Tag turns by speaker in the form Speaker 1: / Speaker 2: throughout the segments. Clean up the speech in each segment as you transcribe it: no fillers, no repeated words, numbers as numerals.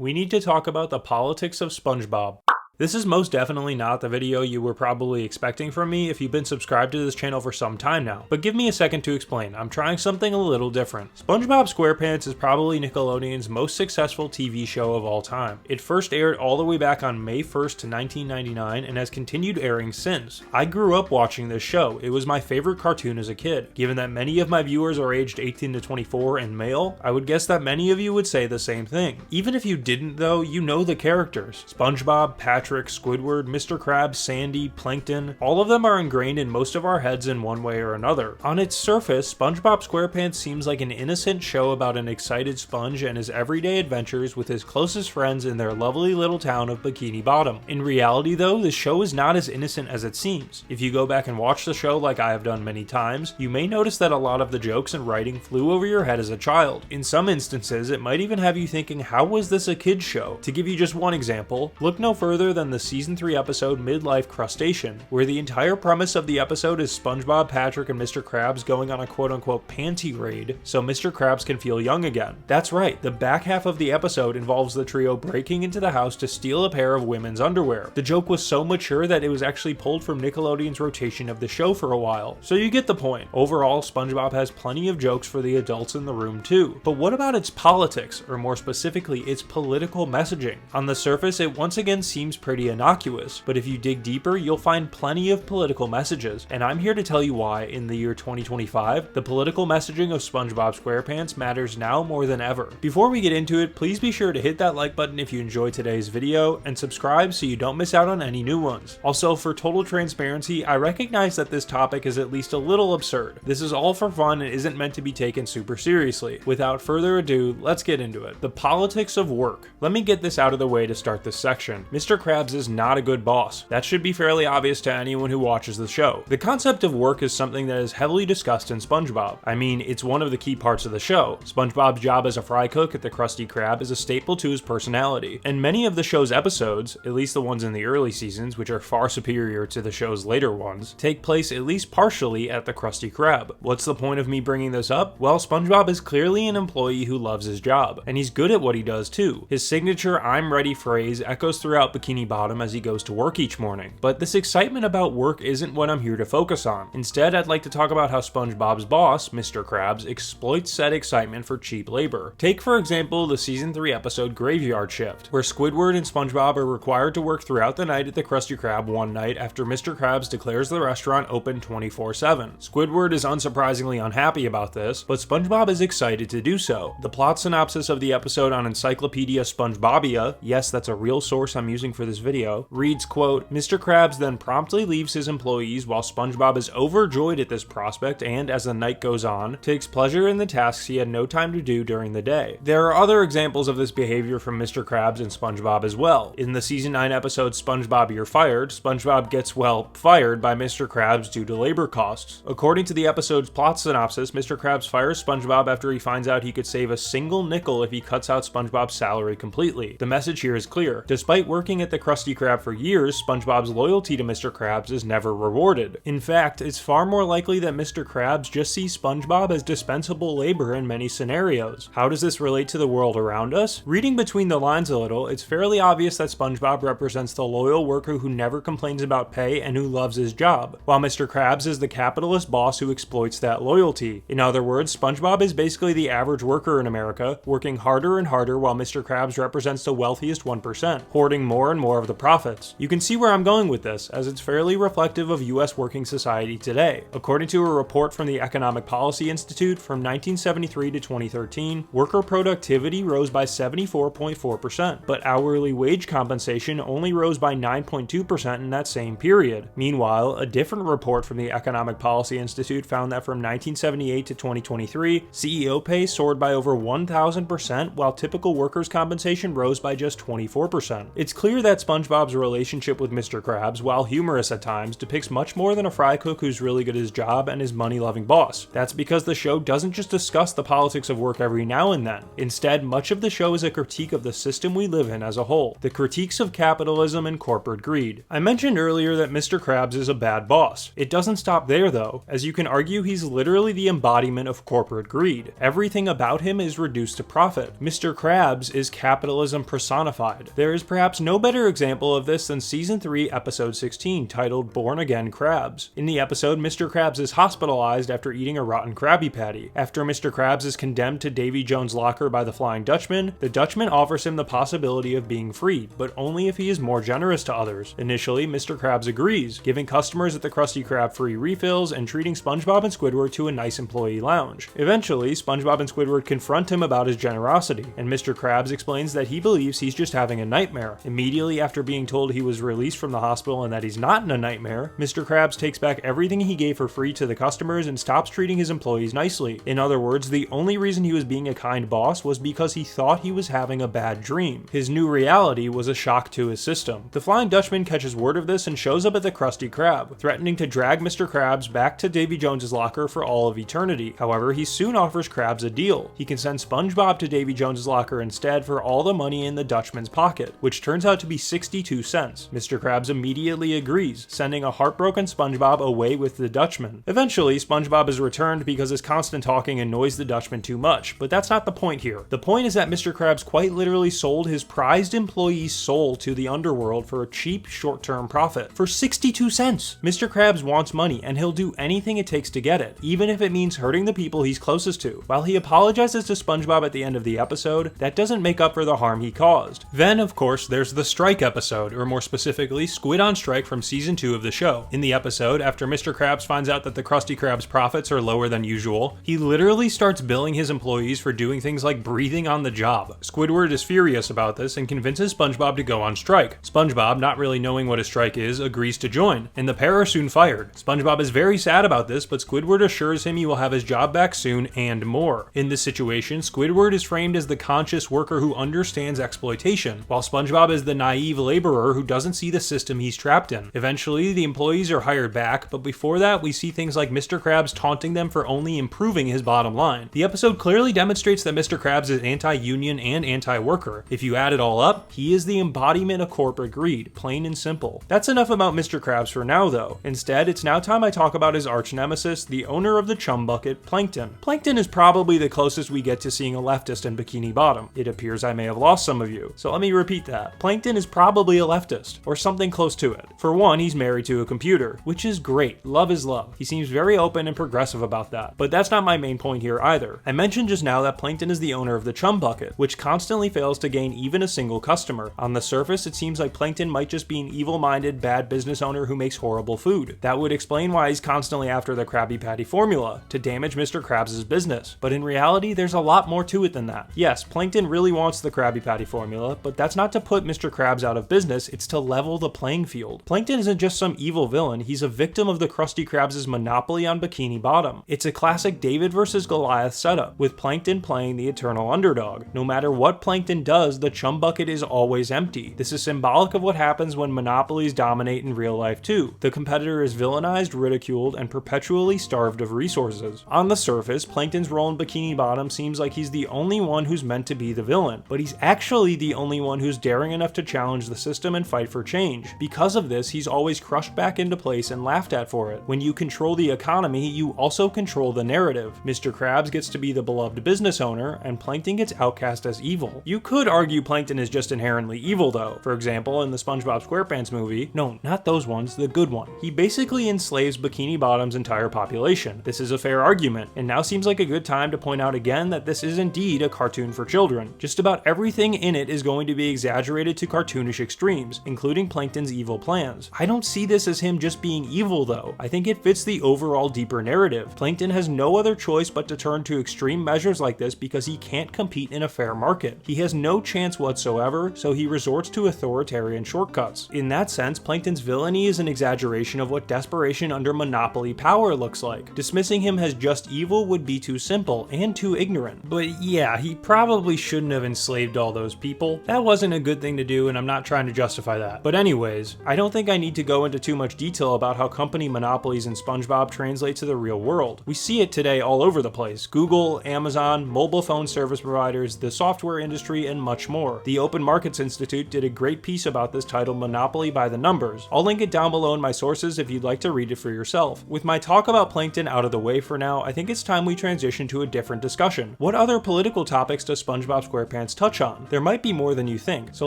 Speaker 1: we need to talk about the politics of SpongeBob. This is most definitely not the video you were probably expecting from me if you've been subscribed to this channel for some time now, but give me a second to explain. I'm trying something a little different. SpongeBob Squarepants is probably Nickelodeon's most successful TV show of all time. It first aired all the way back on May 1st to 1999 and has continued airing since. I grew up watching this show. It was my favorite cartoon as a kid. Given that many of my viewers are aged 18 to 24 and male, I would guess that many of you would say the same thing. Even if you didn't though, you know the characters. SpongeBob, Patrick, Squidward, Mr. Krabs, Sandy, Plankton, all of them are ingrained in most of our heads in one way or another. On its surface, SpongeBob Squarepants seems like an innocent show about an excited sponge and his everyday adventures with his closest friends in their lovely little town of Bikini Bottom. In reality though, the show is not as innocent as it seems. If you go back and watch the show like I have done many times, you may notice that a lot of the jokes and writing flew over your head as a child. In some instances, it might even have you thinking, how was this a kid's show? To give you just one example, look no further than the season 3 episode Midlife Crustacean, where the entire premise of the episode is SpongeBob, Patrick, and Mr. Krabs going on a quote-unquote panty raid so Mr. Krabs can feel young again. That's right, the back half of the episode involves the trio breaking into the house to steal a pair of women's underwear. The joke was so mature that it was actually pulled from Nickelodeon's rotation of the show for a while, so you get the point. Overall, SpongeBob has plenty of jokes for the adults in the room too. But what about its politics, or more specifically, its political messaging? On the surface, it once again seems pretty innocuous, but if you dig deeper, you'll find plenty of political messages, and I'm here to tell you why, in the year 2025, the political messaging of SpongeBob Squarepants matters now more than ever. Before we get into it, please be sure to hit that like button if you enjoyed today's video, and subscribe so you don't miss out on any new ones. Also, for total transparency, I recognize that this topic is at least a little absurd. This is all for fun and isn't meant to be taken super seriously. Without further ado, let's get into it. The politics of work. Let me get this out of the way to start this section. Mr. Krabs is not a good boss. That should be fairly obvious to anyone who watches the show. The concept of work is something that is heavily discussed in SpongeBob. I mean, it's one of the key parts of the show. SpongeBob's job as a fry cook at the Krusty Krab is a staple to his personality, and many of the show's episodes, at least the ones in the early seasons, which are far superior to the show's later ones, take place at least partially at the Krusty Krab. What's the point of me bringing this up? Well, SpongeBob is clearly an employee who loves his job, and he's good at what he does too. His signature "I'm ready" phrase echoes throughout Bikini Bottom as he goes to work each morning. But this excitement about work isn't what I'm here to focus on. Instead, I'd like to talk about how SpongeBob's boss, Mr. Krabs, exploits said excitement for cheap labor. Take, for example, the season 3 episode Graveyard Shift, where Squidward and SpongeBob are required to work throughout the night at the Krusty Krab one night after Mr. Krabs declares the restaurant open 24/7. Squidward is unsurprisingly unhappy about this, but SpongeBob is excited to do so. The plot synopsis of the episode on Encyclopedia SpongeBobia, yes, that's a real source I'm using for this video, reads, quote, Mr. Krabs then promptly leaves his employees while SpongeBob is overjoyed at this prospect and, as the night goes on, takes pleasure in the tasks he had no time to do during the day. There are other examples of this behavior from Mr. Krabs and SpongeBob as well. In the season 9 episode SpongeBob You're Fired, SpongeBob gets, well, fired by Mr. Krabs due to labor costs. According to the episode's plot synopsis, Mr. Krabs fires SpongeBob after he finds out he could save a single nickel if he cuts out SpongeBob's salary completely. The message here is clear. Despite working at the Krusty Krab for years, SpongeBob's loyalty to Mr. Krabs is never rewarded. In fact, it's far more likely that Mr. Krabs just sees SpongeBob as dispensable labor in many scenarios. How does this relate to the world around us? Reading between the lines a little, it's fairly obvious that SpongeBob represents the loyal worker who never complains about pay and who loves his job, while Mr. Krabs is the capitalist boss who exploits that loyalty. In other words, SpongeBob is basically the average worker in America, working harder and harder while Mr. Krabs represents the wealthiest 1%, hoarding more and more of the profits. You can see where I'm going with this, as it's fairly reflective of US working society today. According to a report from the Economic Policy Institute from 1973 to 2013, worker productivity rose by 74.4%, but hourly wage compensation only rose by 9.2% in that same period. Meanwhile, a different report from the Economic Policy Institute found that from 1978 to 2023, CEO pay soared by over 1,000%, while typical workers' compensation rose by just 24%. It's clear that that SpongeBob's relationship with Mr. Krabs, while humorous at times, depicts much more than a fry cook who's really good at his job and his money-loving boss. That's because the show doesn't just discuss the politics of work every now and then. Instead, much of the show is a critique of the system we live in as a whole, the critiques of capitalism and corporate greed. I mentioned earlier that Mr. Krabs is a bad boss. It doesn't stop there though, as you can argue he's literally the embodiment of corporate greed. Everything about him is reduced to profit. Mr. Krabs is capitalism personified. There is perhaps no better example of this than Season 3, Episode 16, titled Born Again Krabs. In the episode, Mr. Krabs is hospitalized after eating a rotten Krabby Patty. After Mr. Krabs is condemned to Davy Jones' locker by the Flying Dutchman, the Dutchman offers him the possibility of being freed, but only if he is more generous to others. Initially, Mr. Krabs agrees, giving customers at the Krusty Krab free refills and treating SpongeBob and Squidward to a nice employee lounge. Eventually, SpongeBob and Squidward confront him about his generosity, and Mr. Krabs explains that he believes he's just having a nightmare. Immediately after being told he was released from the hospital and that he's not in a nightmare, Mr. Krabs takes back everything he gave for free to the customers and stops treating his employees nicely. In other words, the only reason he was being a kind boss was because he thought he was having a bad dream. His new reality was a shock to his system. The Flying Dutchman catches word of this and shows up at the Krusty Krab, threatening to drag Mr. Krabs back to Davy Jones' locker for all of eternity. However, he soon offers Krabs a deal. He can send SpongeBob to Davy Jones' locker instead for all the money in the Dutchman's pocket, which turns out to be 62 cents. Mr. Krabs immediately agrees, sending a heartbroken SpongeBob away with the Dutchman. Eventually, SpongeBob is returned because his constant talking annoys the Dutchman too much, but that's not the point here. The point is that Mr. Krabs quite literally sold his prized employee's soul to the underworld for a cheap, short-term profit. For 62 cents! Mr. Krabs wants money, and he'll do anything it takes to get it, even if it means hurting the people he's closest to. While he apologizes to SpongeBob at the end of the episode, that doesn't make up for the harm he caused. Then, of course, there's the strike episode, or more specifically, Squid on Strike from Season 2 of the show. In the episode, after Mr. Krabs finds out that the Krusty Krab's profits are lower than usual, he literally starts billing his employees for doing things like breathing on the job. Squidward is furious about this and convinces SpongeBob to go on strike. SpongeBob, not really knowing what a strike is, agrees to join, and the pair are soon fired. SpongeBob is very sad about this, but Squidward assures him he will have his job back soon and more. In this situation, Squidward is framed as the conscious worker who understands exploitation, while SpongeBob is the naive laborer who doesn't see the system he's trapped in. Eventually, the employees are hired back, but before that, we see things like Mr. Krabs taunting them for only improving his bottom line. The episode clearly demonstrates that Mr. Krabs is anti-union and anti-worker. If you add it all up, he is the embodiment of corporate greed, plain and simple. That's enough about Mr. Krabs for now though. Instead, it's now time I talk about his arch nemesis, the owner of the chum bucket, Plankton. Plankton is probably the closest we get to seeing a leftist in Bikini Bottom. It appears I may have lost some of you, so let me repeat that. Plankton is probably a leftist, or something close to it. For one, he's married to a computer, which is great. Love is love. He seems very open and progressive about that. But that's not my main point here either. I mentioned just now that Plankton is the owner of the chum bucket, which constantly fails to gain even a single customer. On the surface, it seems like Plankton might just be an evil-minded, bad business owner who makes horrible food. That would explain why he's constantly after the Krabby Patty formula, to damage Mr. Krabs' business. But in reality, there's a lot more to it than that. Yes, Plankton really wants the Krabby Patty formula, but that's not to put Mr. Krabs out of business, it's to level the playing field. Plankton isn't just some evil villain, he's a victim of the Krusty Krabs' monopoly on Bikini Bottom. It's a classic David versus Goliath setup, with Plankton playing the eternal underdog. No matter what Plankton does, the chum bucket is always empty. This is symbolic of what happens when monopolies dominate in real life too. The competitor is villainized, ridiculed, and perpetually starved of resources. On the surface, Plankton's role in Bikini Bottom seems like he's the only one who's meant to be the villain, but he's actually the only one who's daring enough to challenge the system and fight for change. Because of this, he's always crushed back into place and laughed at for it. When you control the economy, you also control the narrative. Mr. Krabs gets to be the beloved business owner, and Plankton gets outcast as evil. You could argue Plankton is just inherently evil though. For example, in the SpongeBob Squarepants movie, no, not those ones, the good one, he basically enslaves Bikini Bottom's entire population. This is a fair argument, and now seems like a good time to point out again that this is indeed a cartoon for children. Just about everything in it is going to be exaggerated to cartoonish extremes, including Plankton's evil plans. I don't see this as him just being evil though. I think it fits the overall deeper narrative. Plankton has no other choice but to turn to extreme measures like this because he can't compete in a fair market. He has no chance whatsoever, so he resorts to authoritarian shortcuts. In that sense, Plankton's villainy is an exaggeration of what desperation under monopoly power looks like. Dismissing him as just evil would be too simple and too ignorant. But yeah, he probably shouldn't have enslaved all those people. That wasn't a good thing to do, and I'm not trying to justify that. But anyways, I don't think I need to go into too much detail about how company monopolies in SpongeBob translate to the real world. We see it today all over the place. Google, Amazon, mobile phone service providers, the software industry, and much more. The Open Markets Institute did a great piece about this titled Monopoly by the Numbers. I'll link it down below in my sources if you'd like to read it for yourself. With my talk about Plankton out of the way for now, I think it's time we transition to a different discussion. What other political topics does SpongeBob Squarepants touch on? There might be more than you think, so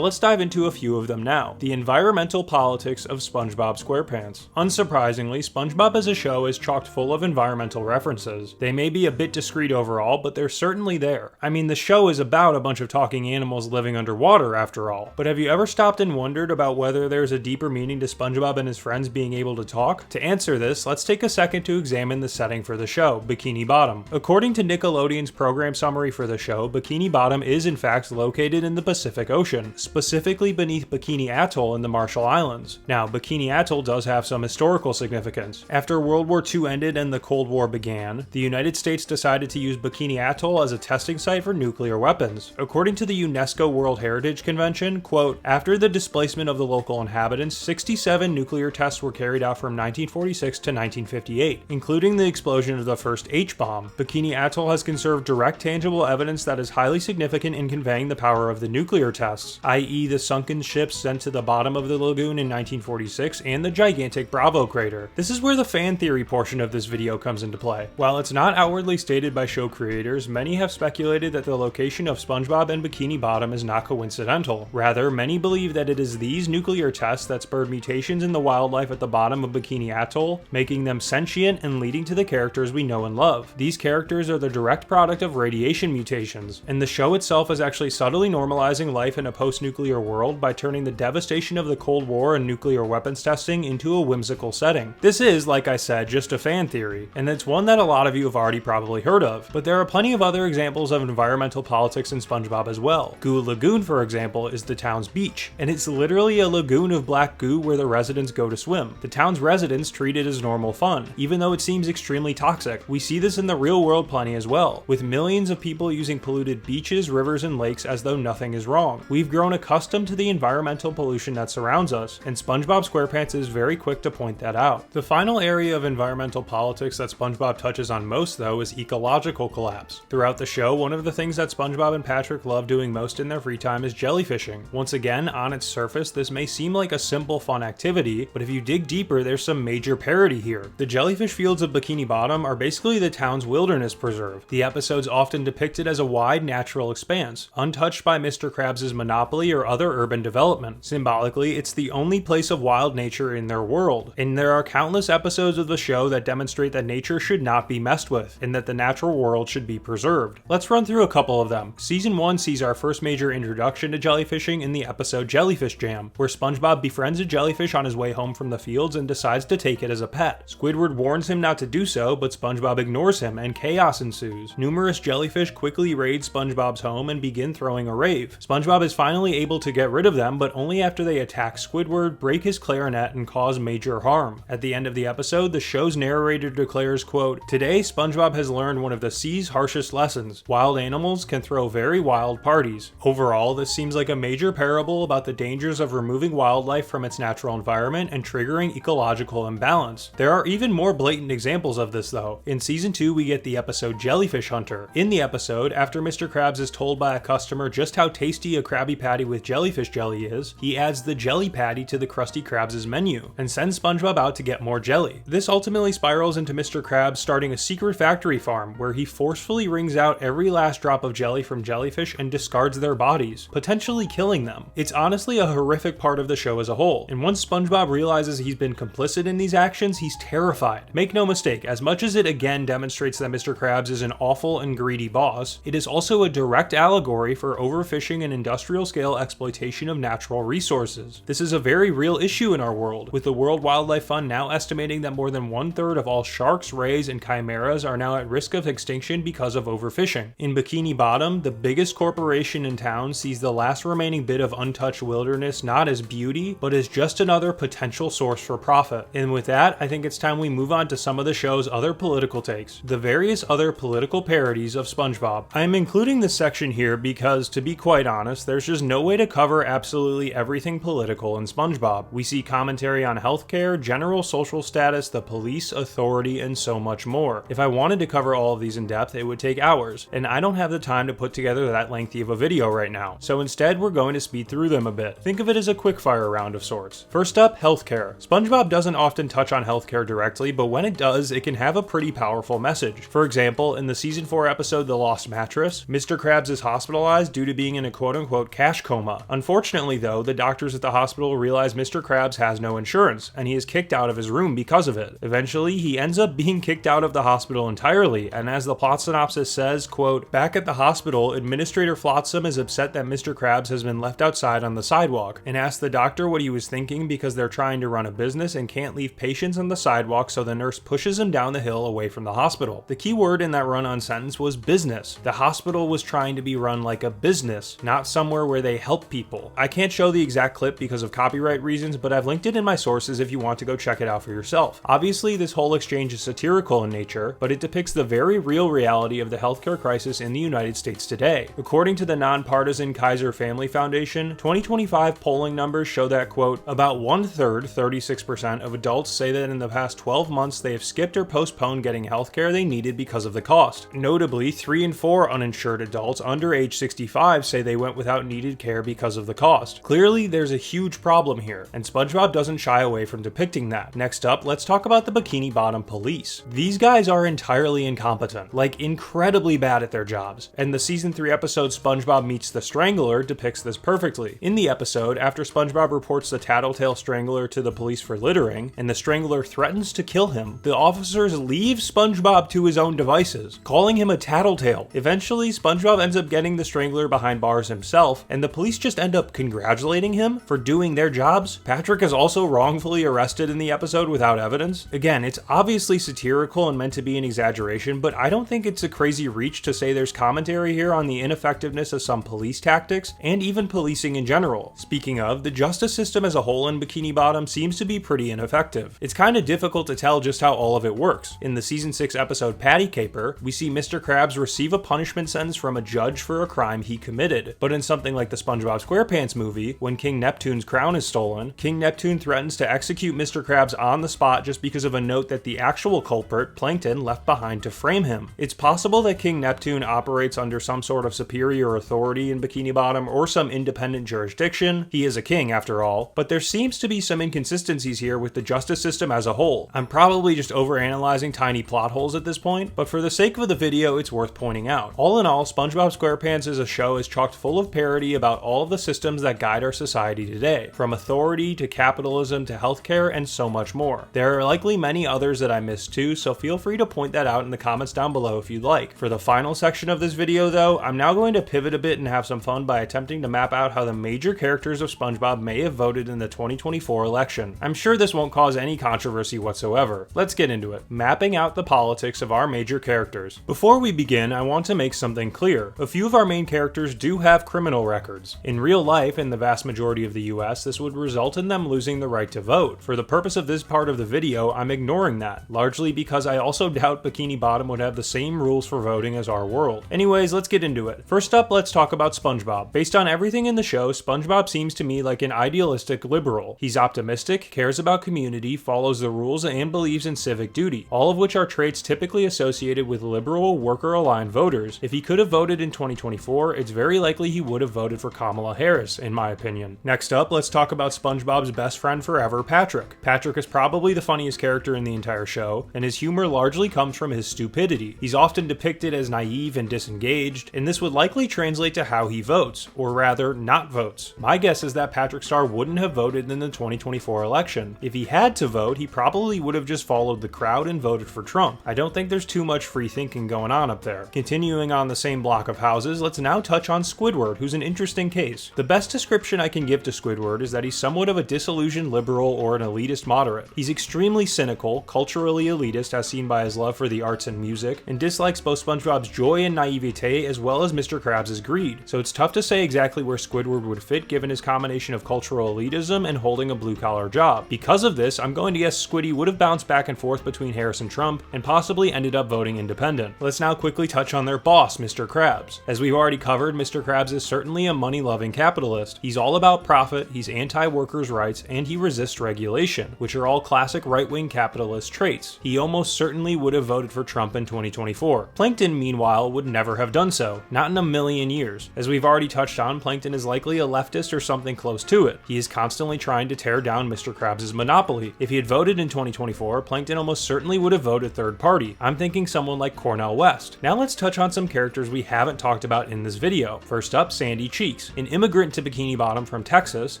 Speaker 1: let's dive into a few of them now. The environmental politics of SpongeBob Squarepants. Unsurprisingly, SpongeBob as a show is chocked full of environmental references. They may be a bit discreet overall, but they're certainly there. I mean, the show is about a bunch of talking animals living underwater after all. But have you ever stopped and wondered about whether there's a deeper meaning to SpongeBob and his friends being able to talk? To answer this, let's take a second to examine the setting for the show, Bikini Bottom. According to Nickelodeon's program summary for the show, Bikini Bottom is in fact located in the Pacific Ocean, specifically beneath Bikini Atoll in the Marshall Islands. Now, Bikini Atoll does have some historical significance. After World War II ended and the Cold War began, the United States decided to use Bikini Atoll as a testing site for nuclear weapons. According to the UNESCO World Heritage Convention, quote, after the displacement of the local inhabitants, 67 nuclear tests were carried out from 1946 to 1958, including the explosion of the first H-bomb. Bikini Atoll has conserved direct tangible evidence that is highly significant in conveying the power of the nuclear tests, i.e. the sunken ships sent to the bottom of the lagoon in 1946 and the gigantic Bravo crater. This is where the fan theory portion of this video comes into play. While it's not outwardly stated by show creators, many have speculated that the location of SpongeBob and Bikini Bottom is not coincidental. Rather, many believe that it is these nuclear tests that spurred mutations in the wildlife at the bottom of Bikini Atoll, making them sentient and leading to the characters we know and love. These characters are the direct product of radiation mutations, and the show itself is actually subtly normalizing life in a post-nuclear world by turning the devastation of the Cold War and nuclear weapons testing into a whimsical setting. This is, like I said, just a fan theory, and it's one that a lot of you have already probably heard of, but there are plenty of other examples of environmental politics in SpongeBob as well. Goo Lagoon, for example, is the town's beach, and it's literally a lagoon of black goo where the residents go to swim. The town's residents treat it as normal fun, even though it seems extremely toxic. We see this in the real world plenty as well, with millions of people using polluted beaches, rivers, and lakes as though nothing is wrong. We've grown accustomed to the environmental pollution that surrounds us, and SpongeBob Squarepants is very quick to point that out. The final area of environmental politics that SpongeBob touches on most, though, is ecological collapse. Throughout the show, one of the things that SpongeBob and Patrick love doing most in their free time is jellyfishing. Once again, on its surface, this may seem like a simple fun activity, but if you dig deeper, there's some major parody here. The jellyfish fields of Bikini Bottom are basically the town's wilderness preserve. The episode's often depicted as a wide natural expanse, untouched by Mr. Krabs' monopoly or other urban development. Symbolically, it's the only place of wild nature in their world, and there are countless episodes of the show that demonstrate that nature should not be messed with, and that the natural world should be preserved. Let's run through a couple of them. Season 1 sees our first major introduction to jellyfishing in the episode Jellyfish Jam, where SpongeBob befriends a jellyfish on his way home from the fields and decides to take it as a pet. Squidward warns him not to do so, but SpongeBob ignores him and chaos ensues. Numerous jellyfish quickly raid SpongeBob's home and begin throwing a rave. SpongeBob is finally able to get rid of them, but only after they attack Squidward, break his clarinet, and cause major harm. At the end of the episode, the show's narrator declares, quote, today SpongeBob has learned one of the sea's harshest lessons. Wild animals can throw very wild parties. Overall, this seems like a major parable about the dangers of removing wildlife from its natural environment and triggering ecological imbalance. There are even more blatant examples of this though. In season 2, we get the episode Jellyfish Hunter. In the episode, after Mr. Krabs is told by a customer just how tasty a Krabby Patty with jellyfish jelly is, he adds the Jelly Patty to the Krusty Krabs' menu and sends SpongeBob out to get more jelly. This ultimately spirals into Mr. Krabs starting a secret factory farm where he forcefully wrings out every last drop of jelly from jellyfish and discards their bodies, potentially killing them. It's honestly a horrific part of the show as a whole, and once SpongeBob realizes he's been complicit in these actions, he's terrified. Make no mistake, as much as it again demonstrates that Mr. Krabs is an awful and greedy boss, it is also a direct allegory for overfishing and industrial scale exploitation of natural resources. This is a very real issue in our world, with the World Wildlife Fund now estimating that more than 1/3 of all sharks, rays, and chimeras are now at risk of extinction because of overfishing. In Bikini Bottom, the biggest corporation in town sees the last remaining bit of untouched wilderness not as beauty, but as just another potential source for profit. And with that, I think it's time we move on to some of the show's other political takes, the various other political parodies of SpongeBob. I am including this section here because, to be quite honest, there's just no way to cover cover absolutely everything political in SpongeBob. We see commentary on healthcare, general social status, the police, authority, and so much more. If I wanted to cover all of these in depth, it would take hours, and I don't have the time to put together that lengthy of a video right now. So instead, we're going to speed through them a bit. Think of it as a quickfire round of sorts. First up, healthcare. SpongeBob doesn't often touch on healthcare directly, but when it does, it can have a pretty powerful message. For example, in the season 4 episode The Lost Mattress, Mr. Krabs is hospitalized due to being in a quote-unquote cash coma. Unfortunately though, the doctors at the hospital realize Mr. Krabs has no insurance, and he is kicked out of his room because of it. Eventually, he ends up being kicked out of the hospital entirely, and as the plot synopsis says, quote, "Back at the hospital, Administrator Flotsam is upset that Mr. Krabs has been left outside on the sidewalk, and asks the doctor what he was thinking because they're trying to run a business and can't leave patients on the sidewalk, so the nurse pushes him down the hill away from the hospital." The key word in that run-on sentence was business. The hospital was trying to be run like a business, not somewhere where they help people. I can't show the exact clip because of copyright reasons, but I've linked it in my sources if you want to go check it out for yourself. Obviously, this whole exchange is satirical in nature, but it depicts the very real reality of the healthcare crisis in the United States today. According to the nonpartisan Kaiser Family Foundation, 2025 polling numbers show that, quote, "About 1/3, 36% of adults say that in the past 12 months they have skipped or postponed getting healthcare they needed because of the cost. Notably, 3 in 4 uninsured adults under age 65 say they went without needed care because of the cost." Clearly, there's a huge problem here, and SpongeBob doesn't shy away from depicting that. Next up, let's talk about the Bikini Bottom police. These guys are entirely incompetent, like incredibly bad at their jobs, and the season 3 episode SpongeBob Meets the Strangler depicts this perfectly. In the episode, after SpongeBob reports the Tattletale Strangler to the police for littering, and the Strangler threatens to kill him, the officers leave SpongeBob to his own devices, calling him a tattletale. Eventually, SpongeBob ends up getting the Strangler behind bars himself, and the police just end up congratulating him for doing their jobs. Patrick is also wrongfully arrested in the episode without evidence. Again, it's obviously satirical and meant to be an exaggeration, but I don't think it's a crazy reach to say there's commentary here on the ineffectiveness of some police tactics, and even policing in general. Speaking of, the justice system as a whole in Bikini Bottom seems to be pretty ineffective. It's kind of difficult to tell just how all of it works. In the season 6 episode Patty Caper, we see Mr. Krabs receive a punishment sentence from a judge for a crime he committed. But in something like the SpongeBob Squarepants movie, when King Neptune's crown is stolen, King Neptune threatens to execute Mr. Krabs on the spot just because of a note that the actual culprit, Plankton, left behind to frame him. It's possible that King Neptune operates under some sort of superior authority in Bikini Bottom or some independent jurisdiction. He is a king after all, but there seems to be some inconsistencies here with the justice system as a whole. I'm probably just overanalyzing tiny plot holes at this point, but for the sake of the video, it's worth pointing out. All in all, SpongeBob Squarepants as a show is chocked full of parody about all of the systems that guide our society today, from authority to capitalism to healthcare and so much more. There are likely many others that I missed too, so feel free to point that out in the comments down below if you'd like. For the final section of this video though, I'm now going to pivot a bit and have some fun by attempting to map out how the major characters of SpongeBob may have voted in the 2024 election. I'm sure this won't cause any controversy whatsoever. Let's get into it. Mapping out the politics of our major characters. Before we begin, I want to make something clear. A few of our main characters do have criminal records. In real life, in the vast majority of the US, this would result in them losing the right to vote. For the purpose of this part of the video, I'm ignoring that, largely because I also doubt Bikini Bottom would have the same rules for voting as our world. Anyways, let's get into it. First up, let's talk about SpongeBob. Based on everything in the show, SpongeBob seems to me like an idealistic liberal. He's optimistic, cares about community, follows the rules, and believes in civic duty, all of which are traits typically associated with liberal, worker-aligned voters. If he could have voted in 2024, it's very likely he would have voted for Kamala Harris, in my opinion. Next up, let's talk about SpongeBob's best friend forever, Patrick. Patrick is probably the funniest character in the entire show, and his humor largely comes from his stupidity. He's often depicted as naive and disengaged, and this would likely translate to how he votes, or rather, not votes. My guess is that Patrick Star wouldn't have voted in the 2024 election. If he had to vote, he probably would have just followed the crowd and voted for Trump. I don't think there's too much free thinking going on up there. Continuing on the same block of houses, let's now touch on Squidward, who's an interesting case. The best description I can give to Squidward is that he's somewhat of a disillusioned liberal or an elitist moderate. He's extremely cynical, culturally elitist as seen by his love for the arts and music, and dislikes both SpongeBob's joy and naivete as well as Mr. Krabs' greed. So it's tough to say exactly where Squidward would fit given his combination of cultural elitism and holding a blue-collar job. Because of this, I'm going to guess Squiddy would have bounced back and forth between Harris and Trump, and possibly ended up voting independent. Let's now quickly touch on their boss, Mr. Krabs. As we've already covered, Mr. Krabs is certainly a money-loving capitalist. capitalist. He's all about profit, he's anti-workers' rights, and he resists regulation, which are all classic right-wing capitalist traits. He almost certainly would have voted for Trump in 2024. Plankton, meanwhile, would never have done so. Not in a million years. As we've already touched on, Plankton is likely a leftist or something close to it. He is constantly trying to tear down Mr. Krabs' monopoly. If he had voted in 2024, Plankton almost certainly would have voted third party. I'm thinking someone like Cornel West. Now let's touch on some characters we haven't talked about in this video. First up, Sandy Cheeks. An immigrant to Bikini Bottom from Texas,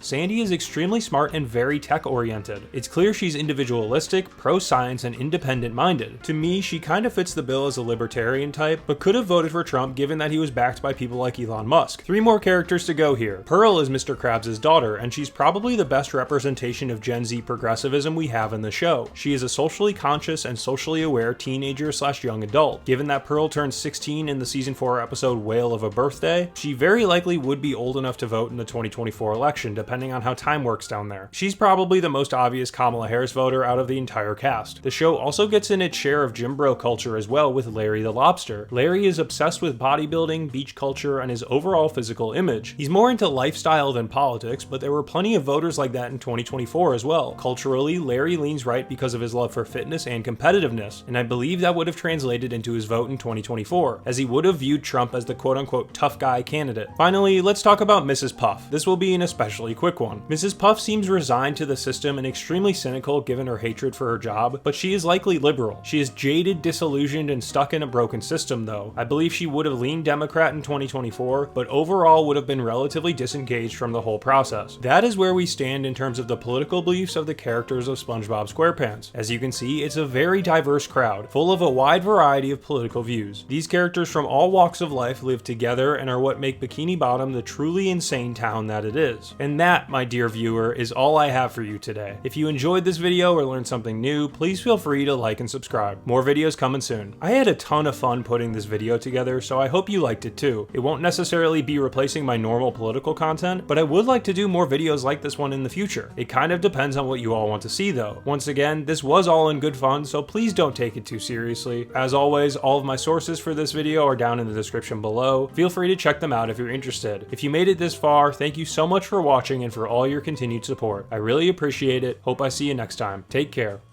Speaker 1: Sandy is extremely smart and very tech-oriented. It's clear she's individualistic, pro-science, and independent-minded. To me, she kind of fits the bill as a libertarian type, but could have voted for Trump given that he was backed by people like Elon Musk. 3 more characters to go here. Pearl is Mr. Krabs' daughter, and she's probably the best representation of Gen Z progressivism we have in the show. She is a socially conscious and socially aware teenager/young adult. Given that Pearl turned 16 in the season 4 episode Whale of a Birthday, she very likely would be old enough to vote in the 2024 election, depending on how time works down there. She's probably the most obvious Kamala Harris voter out of the entire cast. The show also gets in its share of gym bro culture as well with Larry the Lobster. Larry is obsessed with bodybuilding, beach culture, and his overall physical image. He's more into lifestyle than politics, but there were plenty of voters like that in 2024 as well. Culturally, Larry leans right because of his love for fitness and competitiveness, and I believe that would have translated into his vote in 2024, as he would have viewed Trump as the quote-unquote tough guy candidate. Finally, let's talk about Mrs. Puff. This will be an especially quick one. Mrs. Puff seems resigned to the system and extremely cynical given her hatred for her job, but she is likely liberal. She is jaded, disillusioned, and stuck in a broken system though. I believe she would have leaned Democrat in 2024, but overall would have been relatively disengaged from the whole process. That is where we stand in terms of the political beliefs of the characters of SpongeBob Squarepants. As you can see, it's a very diverse crowd, full of a wide variety of political views. These characters from all walks of life live together and are what make Bikini Bottom the truly insane town that it is. And that, my dear viewer, is all I have for you today. If you enjoyed this video or learned something new, please feel free to like and subscribe. More videos coming soon. I had a ton of fun putting this video together, so I hope you liked it too. It won't necessarily be replacing my normal political content, but I would like to do more videos like this one in the future. It kind of depends on what you all want to see though. Once again, this was all in good fun, so please don't take it too seriously. As always, all of my sources for this video are down in the description below. Feel free to check them out if you're interested. If you made it this far, thank you so much for watching and for all your continued support. I really appreciate it. Hope I see you next time. Take care.